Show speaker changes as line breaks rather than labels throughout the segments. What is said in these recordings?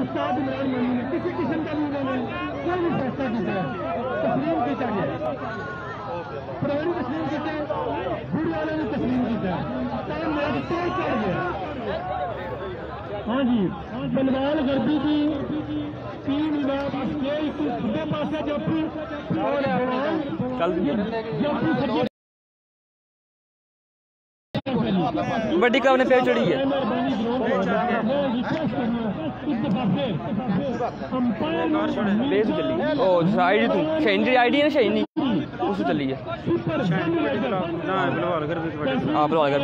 उस्ताद Imran money ने किसी किस्म का भी उन्होंने कोई भी फैसला किया तस्लीम किया गया पुरानी तस्लीम किया बुढ़ी वाले ने तस्लीम किया टाइम मैच तेज चल गया। हाँ जी बलवाल गर्दी की टीम खुदे पासे जाफी
बड़ी क्लब ने फिर चढ़ी है। ओ आईडी तू शहीन की आईडी है ना शहीनी उससे चली है। हाँ बलवाल कर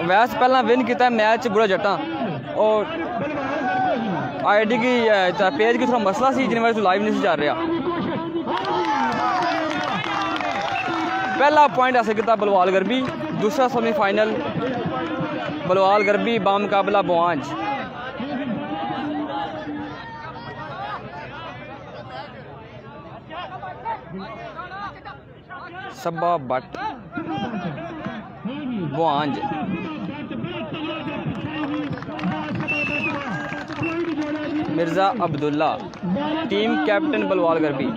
वैस पहला विन किया मैच बुरा जट्टा और आईडी की पेज की थोड़ा मसला सी जिन्हें वजह लाइव नहीं जा रहा। पहला पॉइंट हासिल किया बलवाल गरबी, दूसरा सेमीफाइनल बलवाल गरबी बामुकाबला बुआंज। सबा बट बुआंज मिर्जा अब्दुल्ला टीम कैप्टन बलवाल गरबी।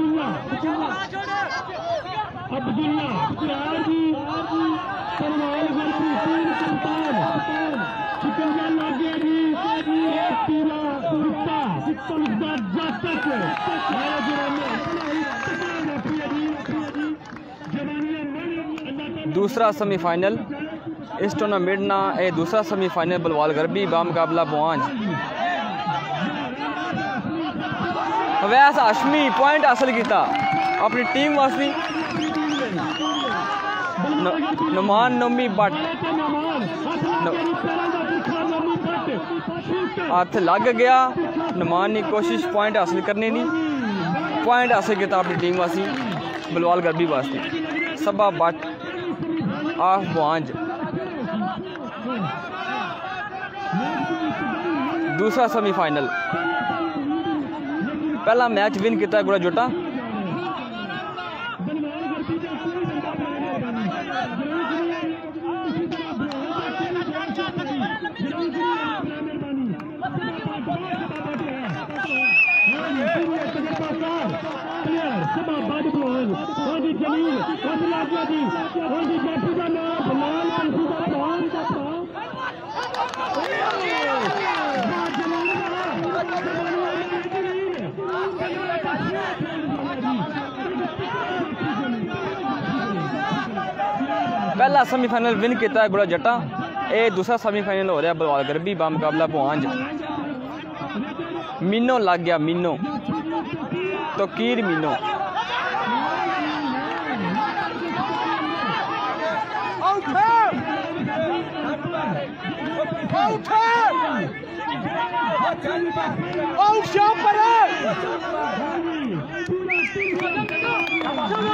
दूसरा सेमीफाइनल इस टूर्नामेंट ना दूसरा सेमीफाइनल बलवाल गरबी बामुकाबला बुआंज। अवैस हाशमी पॉइंट हासिल किया अपनी टीम वास्ते। नुमान नोमी बट हाथ लग गया। नुमान ने कोशिश पॉइंट हासिल करने की पॉइंट हासिल किया अपनी टीम वास्ते बलवाल गरबी वास्ते। सबा बट ऑफ बुआंज। दूसरा सेमीफाइनल पहला मैच विन किया गुड़ा जोटा। पहला सेमीफाइनल विन किया गुड़ा जट्टा। दूसरा सेमीफाइनल हो रहा बलवाल गरबी बामुकाबला बुआंज। मीनो लग गया मीनो तो कीर मीनो।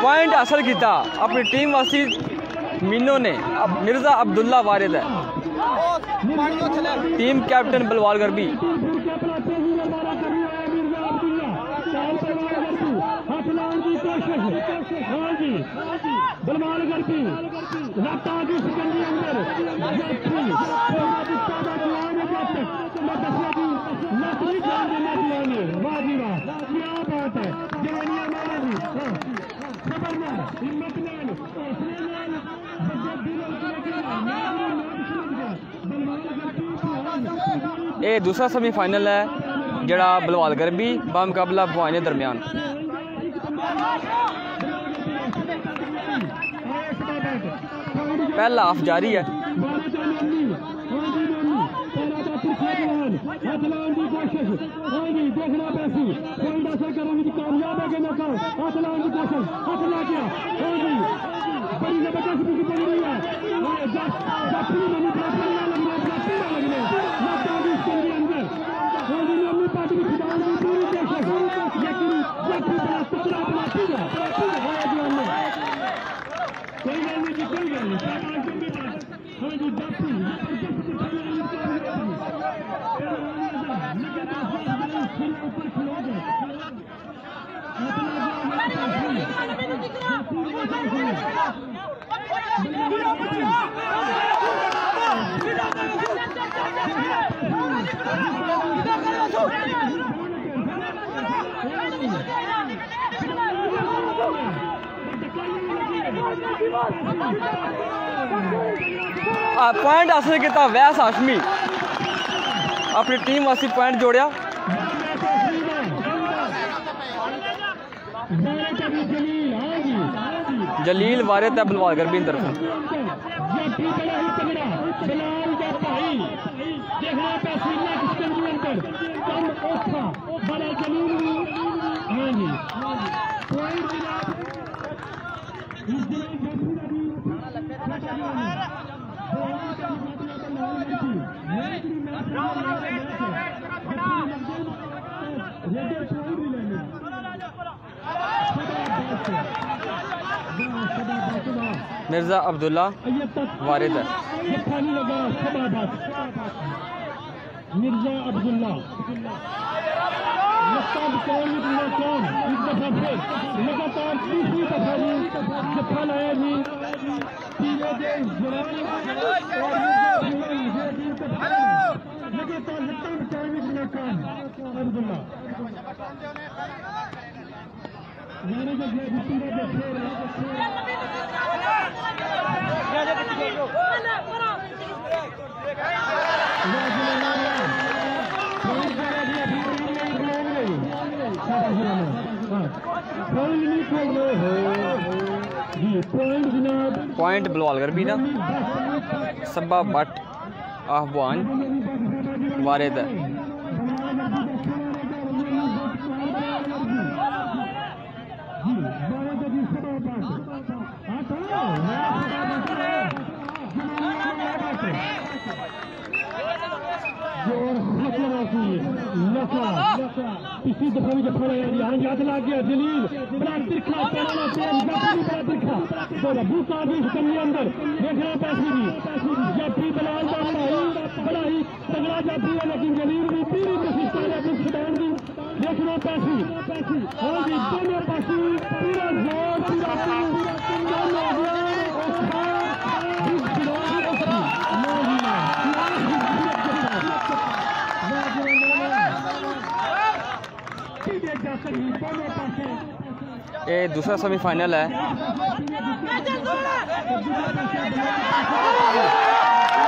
पॉइंट हासिल किया अपनी टीम वासी मीनो ने। अब मिर्जा अब्दुल्ला वारिद है टीम कैप्टन बलवाल गरबी।
बलवाल गरबी
ये दूसरा सेमीफाइनल है जड़ा बलवाल गरबी बामुकाबला बुआंज के दरमियान। पहला हाफ जारी है। पॉइंट हासिल किया वैस हाशमी अपनी टीम वास्ते पॉइंट जोड़िया। जलील वारिद है बलवाल गरबी तरफ मिर्जा अब्दुल्ला वारिद है।
मिर्जा अब्दुल्ला लगातार तीसरी दफा जफा लाया जी।
पॉइंट बलवाल गरबी ना सबा बट आहवान वारिद है।
पिछली दफा भी जफा लगा दिया याद लग गया जलील बड़ा तिरखा कमी अंदर देखना पैसे भी जाफी बलाल का बड़ा ही तगड़ा जाफी है लेकिन जलील भी पूरी कोशिश कर रहा है छुड़ाने की। देखना पैसे हाँ जी दोनों पासे पूरा जोर पूरा
ये दूसरा सेमीफाइनल है।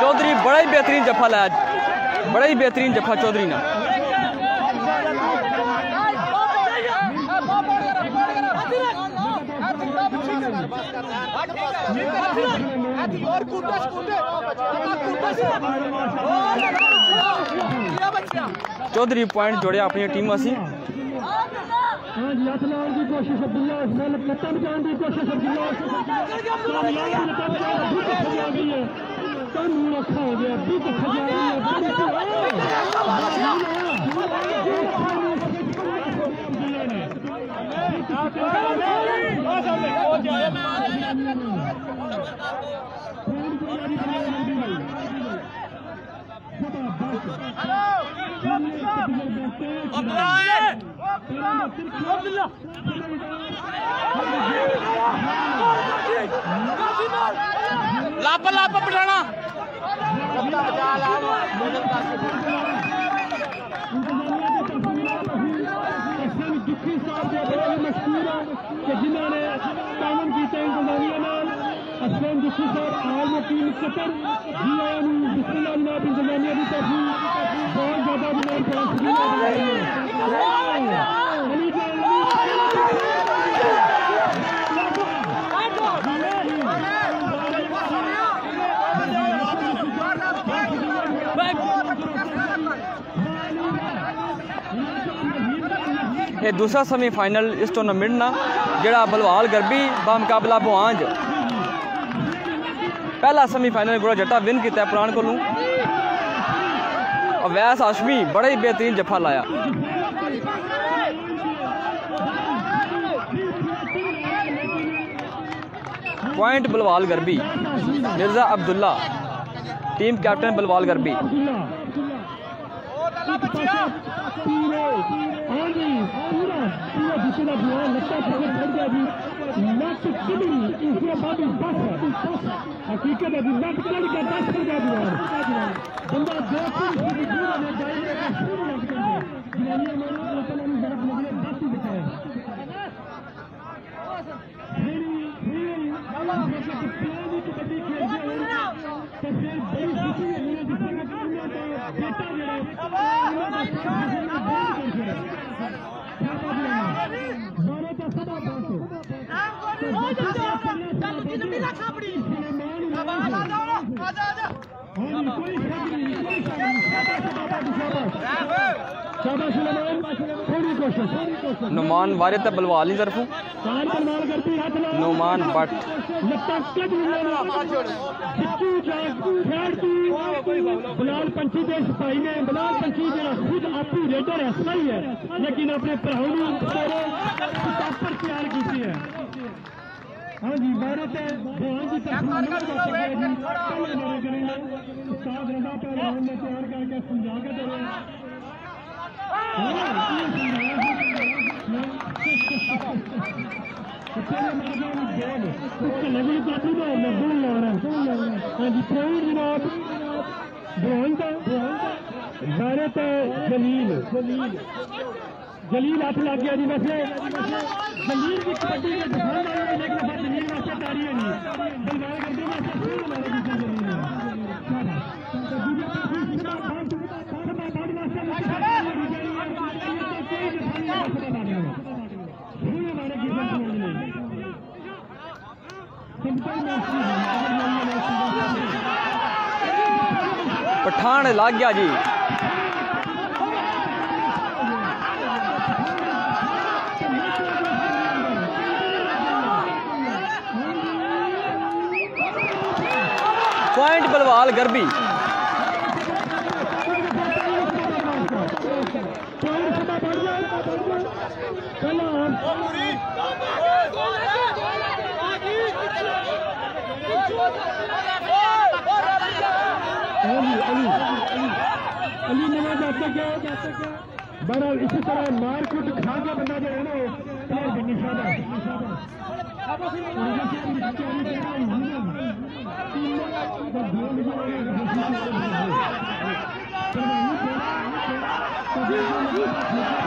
चौधरी बड़ा ही बेहतरीन जफा लाया, बड़ा ही बेहतरीन जफा चौधरी ने। चौधरी पॉइंट जोड़े अपनी टीम वासी।
की कोशिश लत्ता बचाने की कोशिश रखा हो गया
लापा लापा पठाना
जिन्होंने कानून किया इंतजामिया असलम दुखी साहब आल वकील कतर जी बिस्मिल्लाह जनाब इंतजामिया की तरफ बहुत ज्यादा
ये दूसरा सेमीफाइनल इस टूर्नामेंट ना जड़ा बलवाल गरबी बामुकाबला बुआंज पहला सेमीफाइनल गुड़ा जट्टा विन किया पुरान को अवैस हाशमी बड़ा ही बेहतरीन जफा लाया। Point Balwal garbi Mirza Abdullah team captain Balwal Garbi.
दूसरा बात बस हकीकत है लट चढ़ के 10 कर गया दीवार बंदा 2-3 फुट दूर में जाएगा तो शुरू लग जाएगा जिन्हें मानो लोकल में जरा लगने 10 ही बचाए प्यारी कबड्डी खेल रहे हैं तो फिर बड़ी खुशी है मुझे जिसका करना तो बेटा जरा
नुमान वारिद बलवाल नहीं तरफू नुमान बट
बिलाल पंछी के सिपाही ने बिलाल पंछी जो खुद आपू रेडर है सही है लेकिन अपने भराओं पर तैयार की है। हाँ जी भारत भगवान की तरफ रजा पहलवान ने तैयार करके समझा के दे भारत जलील जलील हाथ लग गया जी वैसे जलील की कबड्डी में दिखाने वाले लेकिन जलील वास्ते तारी है नहीं बलवाल करते वास्ते शुरू हमारे किसी जलील है
पठान लग गया जी पॉइंट बलवाल गरबी
अली नवाज जाते क्या बहरहाल इसी तरह मार कुट खा के बंदा जो है ना प्लेयर बननी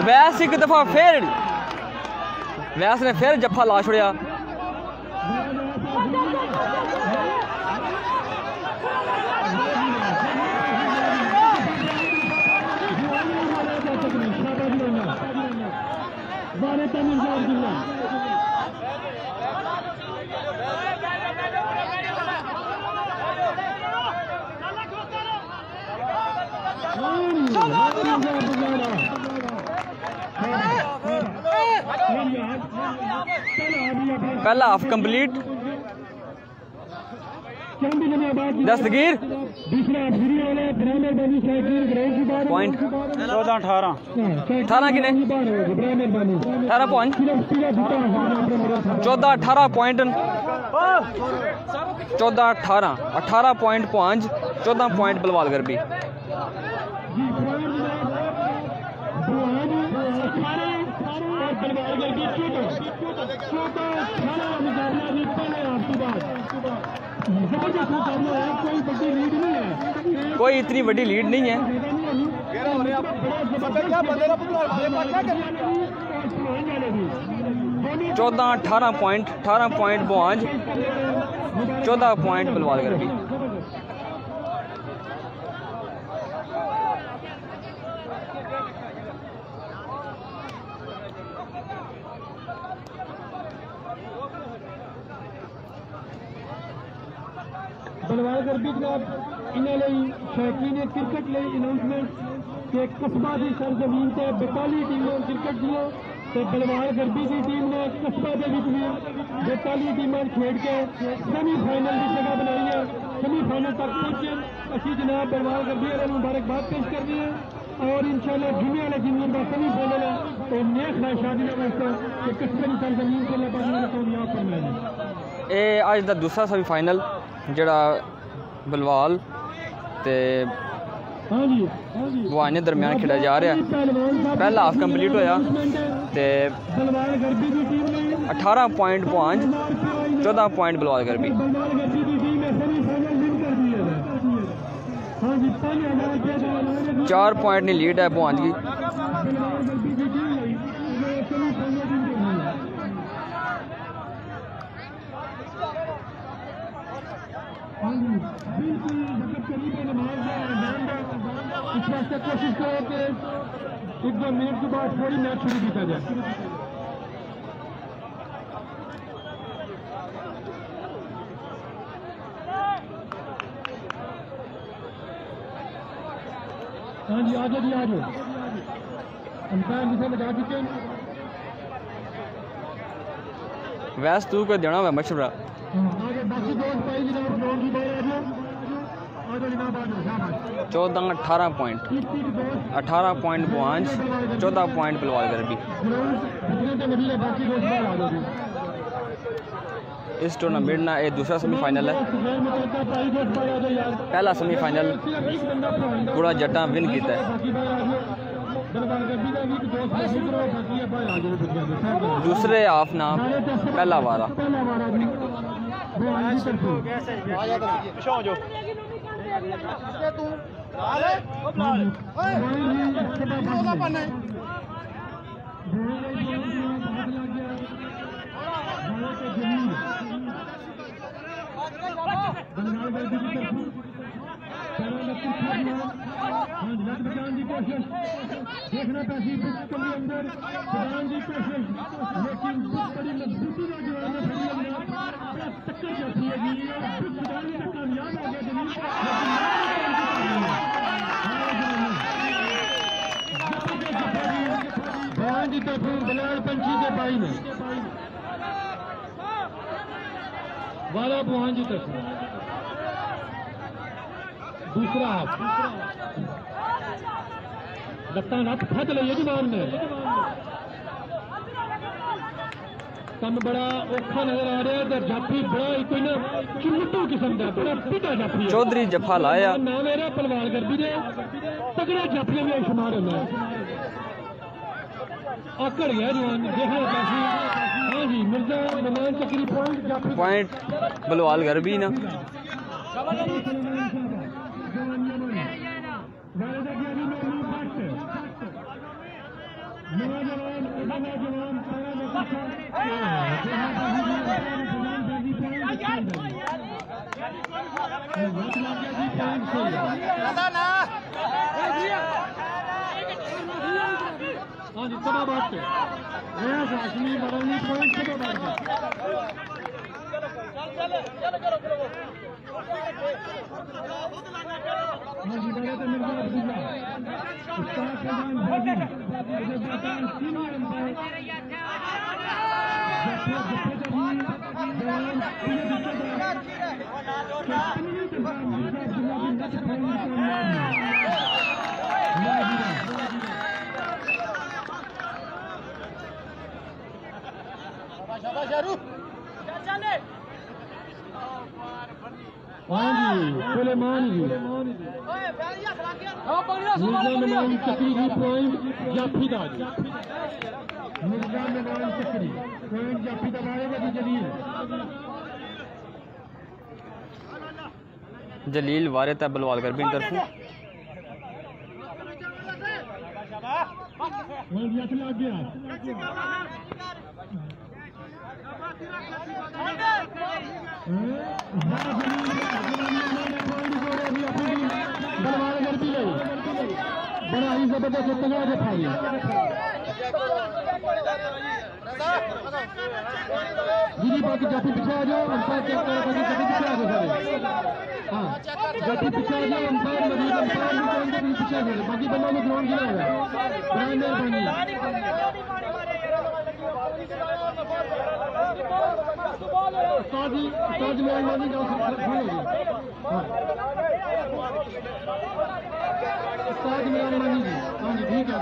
वैस एक दफा फिर वैस ने फिर जफा ला छोड़िया पहला हाफ कंप्लीट दस्तगीर पॉइंट 14-18 किने 18 point 14-18 point 14-18 point 5 14 point Balwal Garbi कोई इतनी बड़ी लीड नहीं है 14-18 point 18 point Buanj 14 point Balwal Garbi
Balwal Garbi जनाब इन्हें शौकीन क्रिकेट अनाउंसमेंट के कस्बा की सरजमीन से 42 टीमों क्रिकेट दिया तो बलवाल गरबी की टीम ने कस्बा के भी 42 टीमें खेल के सेमीफाइनल की जगह बनाई है सेमीफाइनल तक पहुंचे अच्छी जनाब बलवाल गरबी वाले मुबारकबाद पेश कर दी है और इंशाल्लाह दुनिया वाले जिम्मे का सेमीफाइनल है तो नेक शादी का कस्बे की सरजमीन से कामयाब करना है।
ये अज का दूसरा सेमीफाइनल जड़ा बलवाल ते बुआने दरम्यान खेड़ा जा रहा है पहला हाफ कंप्लीट होया ते 18 पॉइंट 5 14 पॉइंट बलवाल गर्बी। 4 पॉइंट की लीड है भुआंज की।
कोशिश करो कि 1-2 मिनट के बाद थोड़ी मैच शुरू किया जाए। हाँ जी, आ जाओ जी, आ जाओ। अंपायर जिसे बता चुके हैं।
वैसे तू को देना हुआ मशवरा।
आगे बाकी दोस्त भाई जनाब ग्राउंड की बाहर आ जाओ। आ जाओ जनाब, आ जाओ।
14-18 point. 18 point Bhuanj, 14 point Balwal Garbi.
बाकी दोस्त बाहर आ जाओ।
इस टूर्नामेंट ना ये दूसरा सेमीफाइनल है। पहला सेमीफाइनल पूरा जट्टा विन किया है। दूसरे हाफ ना पहला वारा।
देखना पैसी के अंदर की कोशिश, लेकिन बड़ी मजबूती का जवाब टक्कर जाती है। कामयाब हो गया जमीन की तरफ बलाल पंछी के पाई में वाला बुहान की तरफ दूसरा हाफ लगता नट फट लिया जी मान ने। कम बड़ा औखा नजर आ रहा है। जाफी बड़ा कोई ना चिमटू किस्म का बड़ा पिटा जाफी
चौधरी जफा लाया
ना मेरा पलवाल गर्दी ने तगड़े जाफियों में शुमार होना है। आकड़ गया जवान देखना काफी। हाँ जी, मिर्जा नमान चक्री पॉइंट
बलवाल गर्बी ना।
हाँ जी, सब बात है। हाशमी बरौनी पॉइंट सब बात है। हाँ जी, बड़े तो मिर्जा अब्दुल्ला उस्ताद फैजान भाजी इधर बताएं सीनियर अंपायर सुलेमान जी मिर्जा नमान चक्री की पॉइंट जाफीदा जी। मिर्जा नमान चक्री पॉइंट जाफीदा मारेगा जी
जलील वारे था बलवाल गर्बी तरफ।
लग गया बलवाल गर्दी बड़ा ही जबरदस्त तगड़ा दिखा दिया। जी बाकी जाफी पीछे आ जाओ। अंपायर चेक करो बाकी जाफी पीछे आ जाओ सारे। हाँ जाफी पीछे आ जाओ। अंपायर मजीद अंपायर भी पीछे आ जाओ। बाकी बंदों में ग्राउंड गिरा हुआ है। बड़ी मेहरबानी। उस्ताद मेहरबानी का उस्ताद मेहरबानी जी। हाँ जी, ठीक है।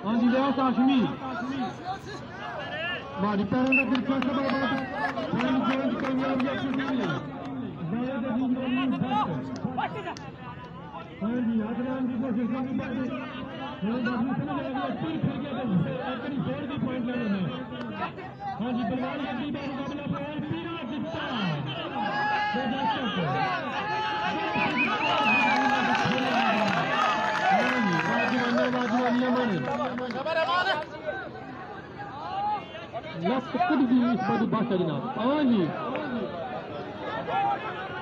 हाँ जी, व्यास हाशमी बाजी पैरों का फिर कामयाब हाँ जी आदरान की कोशिश करनी पड़ती पॉइंट लेने में। हाँ जी बलवान गद्दी का मुकाबला पॉइंट पीरा जितना जनाब। हाँ जी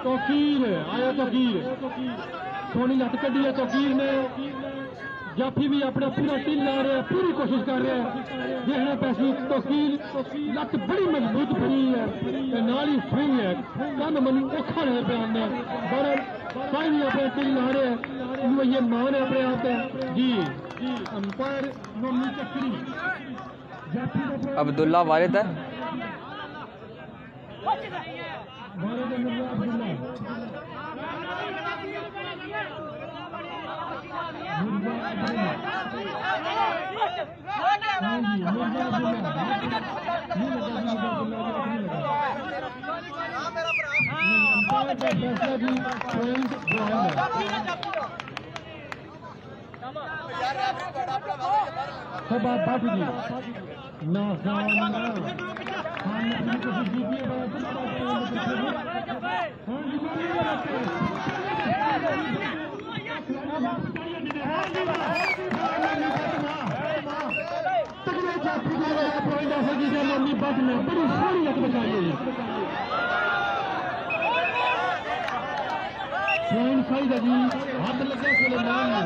तौकीर आया तौकीर सोनी लत कड़ी है तौकीर ने। जाफी भी अपना पूरा टीम ला रहे हैं, पूरी कोशिश कर रहे हैं देखना पैसी तौकीर लत बड़ी मजबूत बनी है नाल ही स्विंग है कम मन औखा रहे पे हमने बड़े साई भी अपना टीम ला रहे हैं ये मान है अपने आप जी अंपायर मम्मी चक्री
अब्दुल्ला वारिद है
मम्मी बट में बड़ी सहूलियत बचाई है सही जी हाथ लगे सुलेमान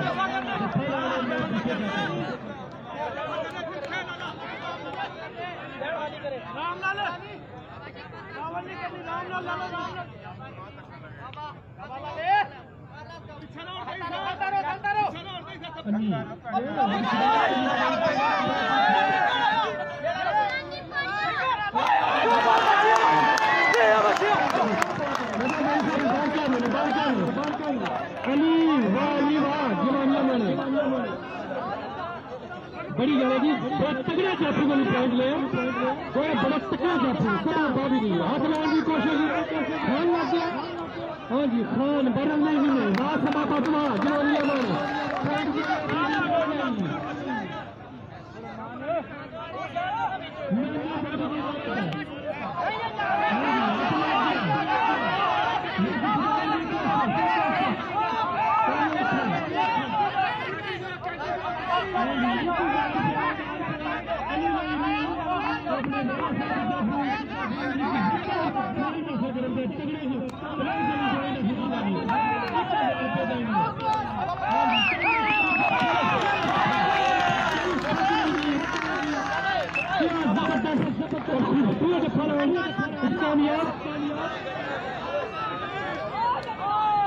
बड़ी गल जी बड़ा तगड़ा चापू को पॉइंट ले बड़ा तगड़ा चापू कोई बात ही नहीं हाथ लाने की कोशिश खान लग गया। हाँ जी खान बरन नहीं भी नहीं हाथ सभा पतवा जवानिया मारो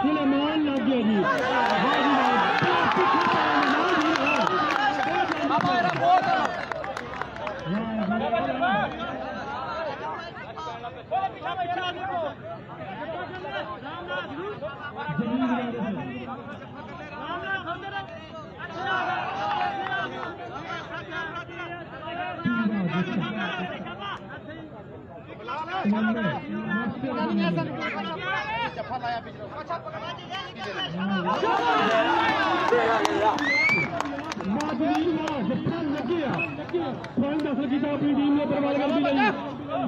सुलेमान लग गया जी अपनी टीम ने बर्बाद कर दी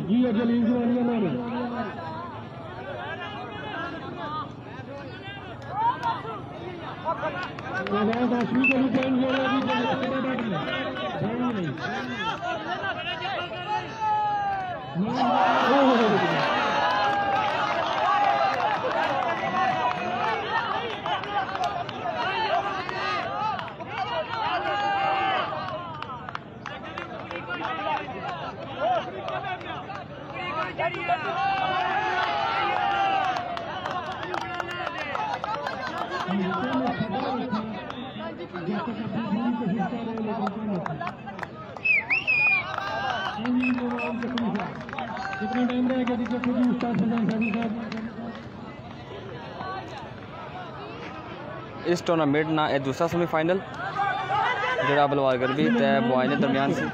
जी और जलील जवानिया मारे आशमी को भी पॉइंट ले रहा कितना टाइम रहेगा जी उस्ताद साहब
इस टूर्नामेंट ना यह दूसरा सेमीफाइनल जरा बलवाल गरबी तय बॉय ने दरमियान से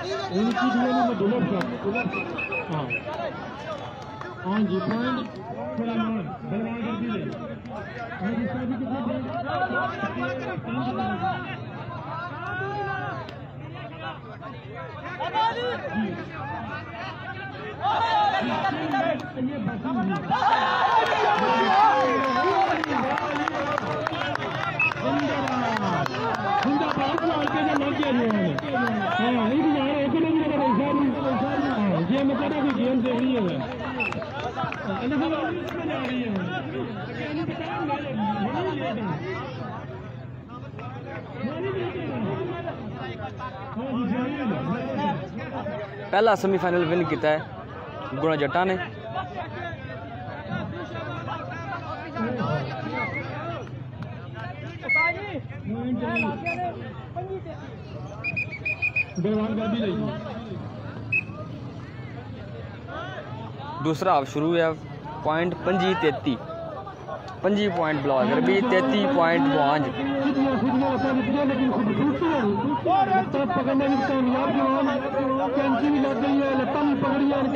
इनकी दुनिया में बुलेट हाँ हाँ जी पॉइंट सलमान बलवान गर्दी ले हाँ जी साजी कितने ये मतलब कोई गेम देख रही है
पहला सेमीफाइनल विन किया है गुणा जट्टा ने। दूसरा हाफ शुरू है। Point 25-33 25 point Balwal Garbi 33 point Buanj.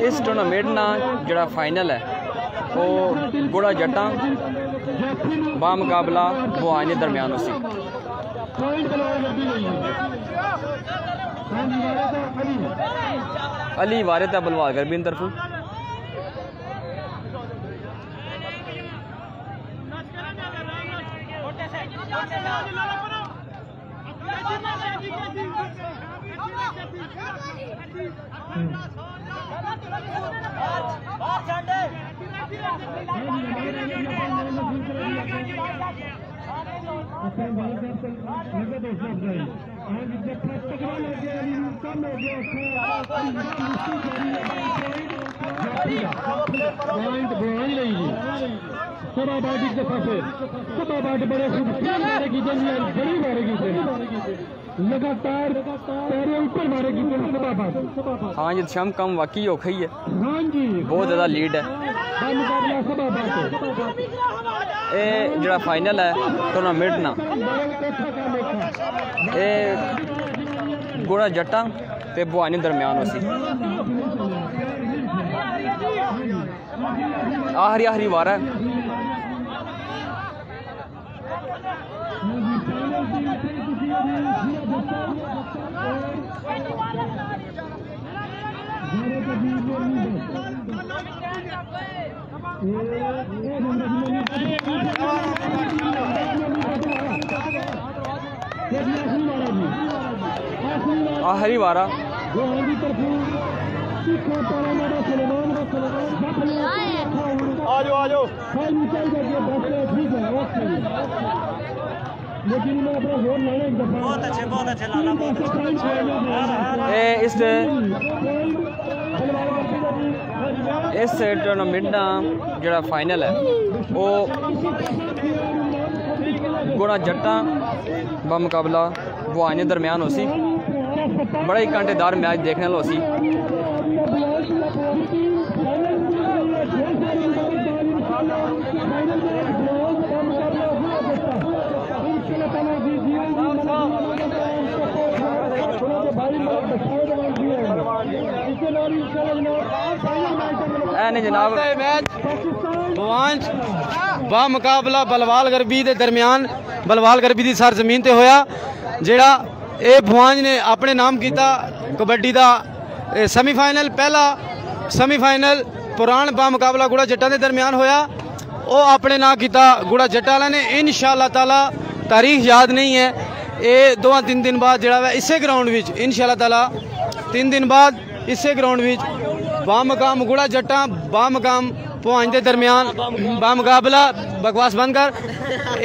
इस टूर्नामेंट ना जड़ा फाइनल है वो गुड़ा जट्टा बामुकाबला बुआंज के दरम्यान उसी अली वारिद है बलवाल गर्बी की तरफ।
लगातार ऊपर मारेगी
हाँ जी शम कम वाकई औखा ही है।
हाँ जी
बहुत ज़्यादा लीड है। ये जड़ा फाइनल है टूर्नामेंट ना ये गुड़ा जट्टा ते बुआनी दरम्यान उसी आखिरी वार है। आखिरी वारा
आजो बहुत अच्छे लाला
इस टूर्नामेंट का जड़ा फाइनल है वो गुड़ा जट्टा बामुकाबला बुआंज के दरम्यान उसी बड़ा ही कांटेदार मैच देखने वाला उसी। जनाब
बुआंज बामुकाबला बलवाल गर्बी के दरम्यान बलवाल गर्बी की सरजमीन ते होया जेड़ा ये बुआंज ने अपने नाम किया कबड्डी का सेमीफाइनल। पहला सेमीफाइनल पुरान बामुकाबला गुड़ा जट्टा के दरम्यान होया वो अपने नाम किया गुड़ा जट्टा वाले ने। इंशाअल्लाह ताला तारीख याद नहीं है ये 2-3 दिन बाद जड़ा इसे ग्राउंड में इंशाअल्लाह ताला 3 दिन बाद इसे ग्राउंड में बामुकाम गुड़ा जट्टा बामुकाम बुआंज के दरम्यान बामुकाबला बकवास बंद कर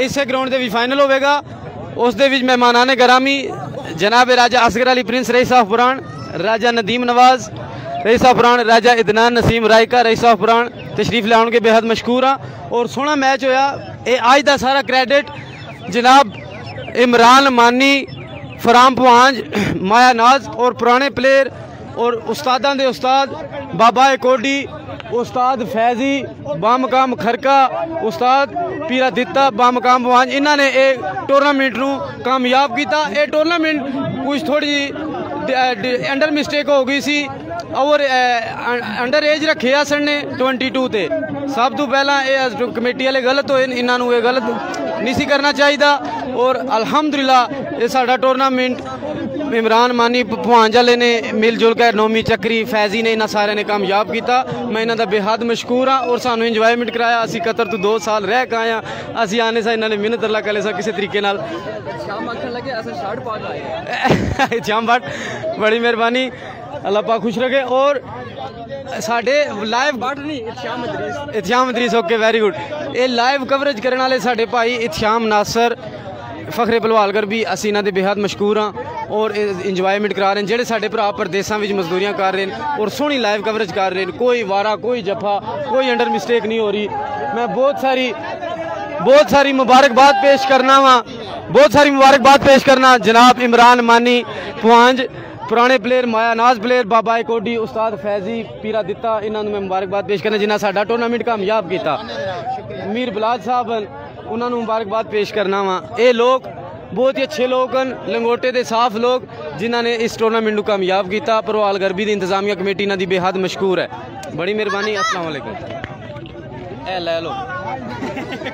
इसे ग्राउंड के भी फाइनल होगा। उस दे विच मेहमानाने गरामी जनाब राजा असगर अली प्रिंस रईस ऑफ पुरान, राजा नदीम नवाज रईस ऑफ पुरान, राजा इदनान नसीम रायका रईस ऑफ पुरान तशरीफ लाने के बेहद मशकूर हाँ। और सोहना मैच होया। ये अज का सारा क्रेडिट जनाब इमरान मानी फराम बुआंज माया नाज और पुराने प्लेयर और उस्तादां दे उस्ताद बाबा कोडी उस्ताद फैजी बामुकाम खरका उस्ताद पीरा दिता बामुकाम बुआंज इन्होंने ये टूर्नामेंट नूं कामयाब किया। ये टूर्नामेंट कुछ थोड़ी अंडर मिस्टेक हो गई सी और अंडर एज रखे आ सर ने 22 ते सब तो पहला ये कमेटी वाले गलत होए, इन्हों ये गलत नहीं सी करना चाहिए। और अल्हम्दुलिल्लाह ये साडा टूरनामेंट इमरान मानी भवांज वाले ने मिलजुल कर नौमी चक्री फैजी ने इन्होंने सारे ने कामयाब किया। मैं इन्हों का बेहद मशहूर हाँ और सानू इंजॉयमेंट कराया। असी कतर तो 2 साल रह के आए हाँ, असी आने से इन्होंने मेहनत अल्लाह करे किसी तरीके नाल। श्याम भट्ट बड़ी मेहरबानी, अल्लाह पाक खुश रखे। और साडे लाइव इत्याम इदरीस ओके वेरी गुड। ये लाइव कवरेज करने वाले साडे भाई इत्याम नासर फखरे भलवालगर भी असी इन्हों के बेहद मशहूर हाँ और इंजॉयमेंट करा रहे हैं। जेडे साडे भरा परदेसा में मजदूरियाँ कर रहे हैं और सोहनी लाइव कवरेज कर रहे हैं। कोई वारा कोई जफा कोई अंडर मिस्टेक नहीं हो रही। मैं बहुत सारी मुबारकबाद पेश करना जनाब इमरान मानी भवांज, पुराने प्लेयर मायानाज प्लेयर, बाबा कोडी, उस्ताद फैजी पीरा दिता, इन्होंने मैं मुबारकबाद पेश करना जिन्हें साडा टूरनामेंट कामयाब किया। मीर बलाज साहब उन्होंने मुबारकबाद पेश करना वा। ये लोग बहुत ही अच्छे लोग हैं, लंगोटे के साफ लोग जिन्होंने इस टूरनामेंट को कामयाब किया। भरवाल गरबी की इंतजामिया कमेटी इन्हों की बेहद मशहूर है। बड़ी मेहरबानी, अस्सलाम वालेकुम। ए लै लो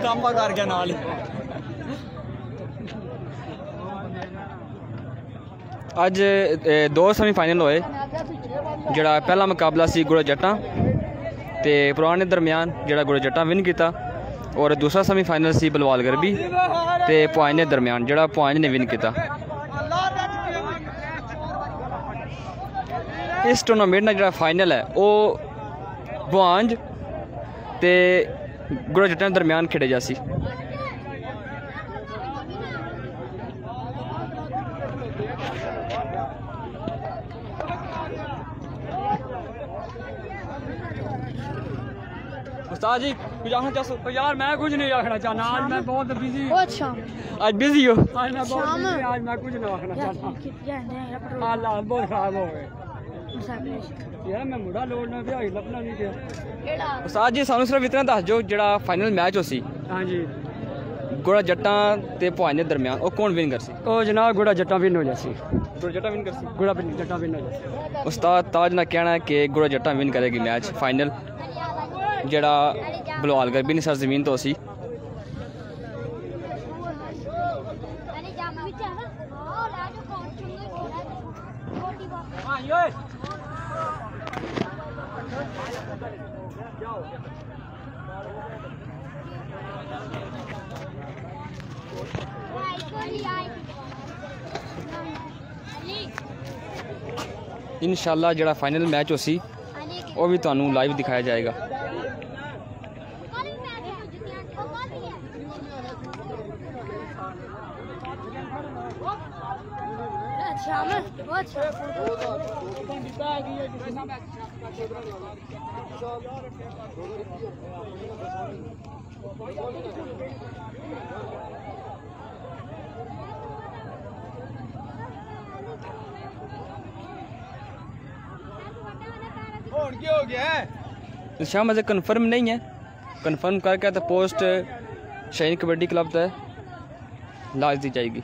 काम कर गया नाल।
अज 2 सेमीफाइनल होए। जड़ा पहला मुकाबला सी गुड़ा जट्टां ते पुराने दरम्यान जड़ा गुड़ा जट्टां विन किया और दूसरा सेमीफाइनल सी बलवाल गरबी ते पुआंज ने दरम्यान जड़ा पुआंज ने विन किया। इस टूर्नामेंट का जड़ा फाइनल है वो पुआंज ते गुड़ा जट्टां दरम्यान खेड़े जासी। उस्ताद जी कुछ आखना चाहो? यार मैं कुछ नहीं आखना चाहना, आज मैं बहुत बिजी हूं। अच्छा आज बिजी हो? आज मैं बहुत बिजी, आज मैं कुछ नहीं आखना चाहता। हालात बहुत खराब हो गए यार, मैं मुड़ा लोड़ना ते आई लपना नहीं गया। उस्ताद जी सानू सिर्फ इतना दस जो जड़ा फाइनल मैच हो सी हां जी गुड़ा जट्टां ते पुआंज दे दरम्यान वो कौन विन करसी? ओ जनाब गुड़ा जट्टां विन हो जासी। गुड़ा जट्टां विन करसी? गुड़ा जट्टां विन हो जासी। उस्ताद ताज ना कहना है कि गुड़ा जट्टां विन करेगी मैच फाइनल जड़ा बलवाल गरबी ने सरजमीन तो सी। इंशाल्लाह जड़ा फाइनल मैच हो सी वो भी तुहानू लाइव दिखाया जाएगा।
हो गया
शाम अजे कन्फर्म नहीं है, कन्फर्म करके तो पोस्ट शहीद कबड्डी क्लब तक लाज दी जाएगी।